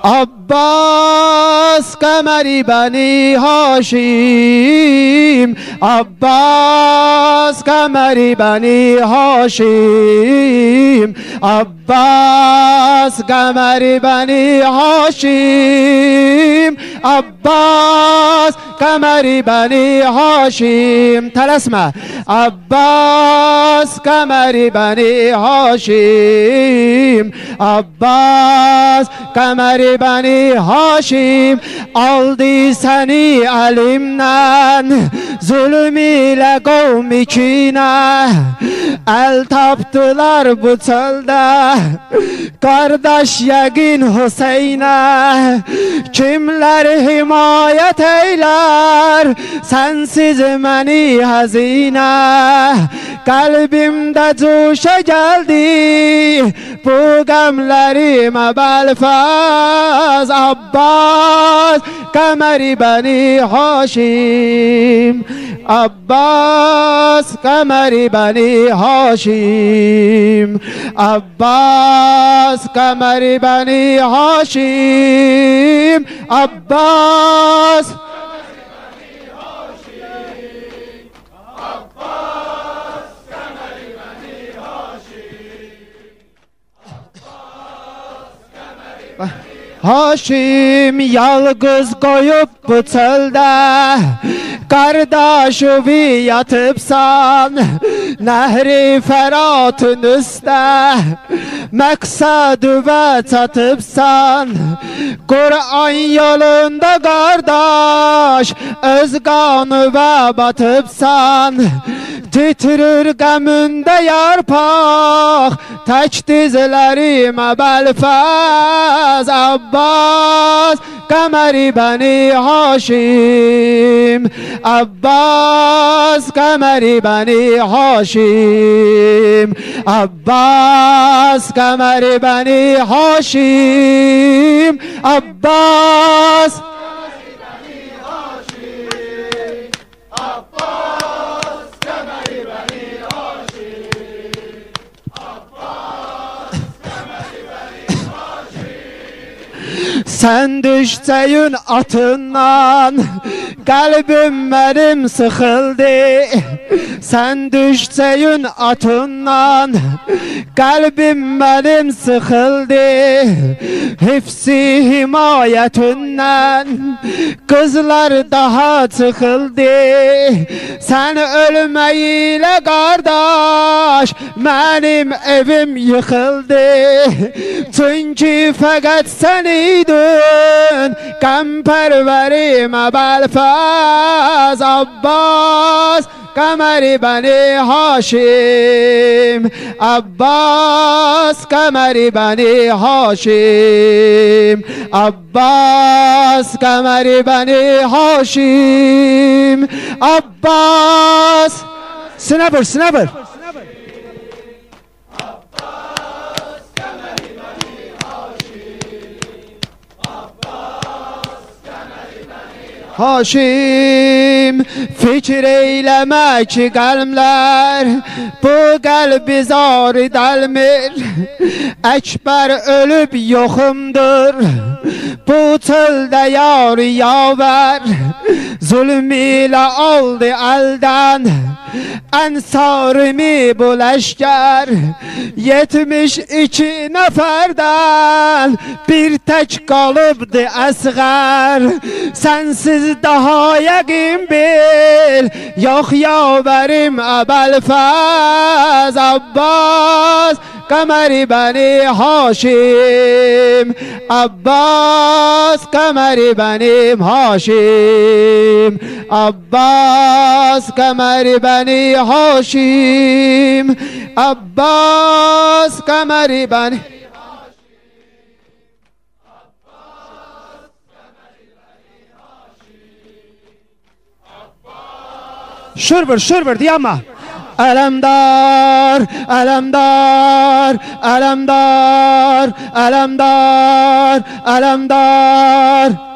عباس قمری بنی هاشم عباس قمری بنی هاشم عباس قمری بنی هاشم عباس قمری بنی هاشم تلسمه عباس قمری بنی هاشم عباس قمری بنی هاشم aldı seni elimden zulüm ile kavmi kine el taptılar bu çölde kardeş yakin Hüseyin'e kimler himayet eyler sensiz meni hazine kalbimde cuşa geldi bu gamlerime belfaz Abbas قمری بنی هاشم عباس قمری بنی هاشم عباس قمری بنی هاشم عباس Haşim yalgız koyup bu çölde kardeşi yatıpsan Nehri Ferat'ın üstte Meksadüve çatıpsan Kur'an yolunda kardeş öz kanıve batıpsan Titrir qəmündə yarpaq Tək dizlərimə bəlfəz Abbas qəməri bəni Haşim Abbas qəməri bəni Haşim Abbas qəməri bəni Haşim Abbas Sen düşseyin atından kalbim benim sıkıldı Sen düşseyin atından kalbim benim sıkıldı Hifsi himayetinden kızlar daha çıkıldı Sen ölmeyle kardeş benim evim yıkıldı Çünkü fakat seniydin Qəmperverime belfaz Abbas Qəmeri beni Haşim Abbas Qəmeri beni Haşim Abbas Qəmeri beni Haşim Abbas Sinabır sinabır Haşim fikir eyleme ki kalpler bu kalbi zar delmir Ekber ölüp yokumdur bu çölde yar yaver Zulm ile aldı elden ensarimi bu leşker 72 neferden bir tek kalıbdı Əsğər Sensiz daha yakin bil Yok yaverim Əbəlfəz Abbas Qəmeri bəni Haşim Abbas Qəmeri benim Haşim Abbas Qəmeri bəni Haşim Abbas Qəmeri bəni Şurbur diyama Alemdar, alemdar, alemdar, alemdar, alemdar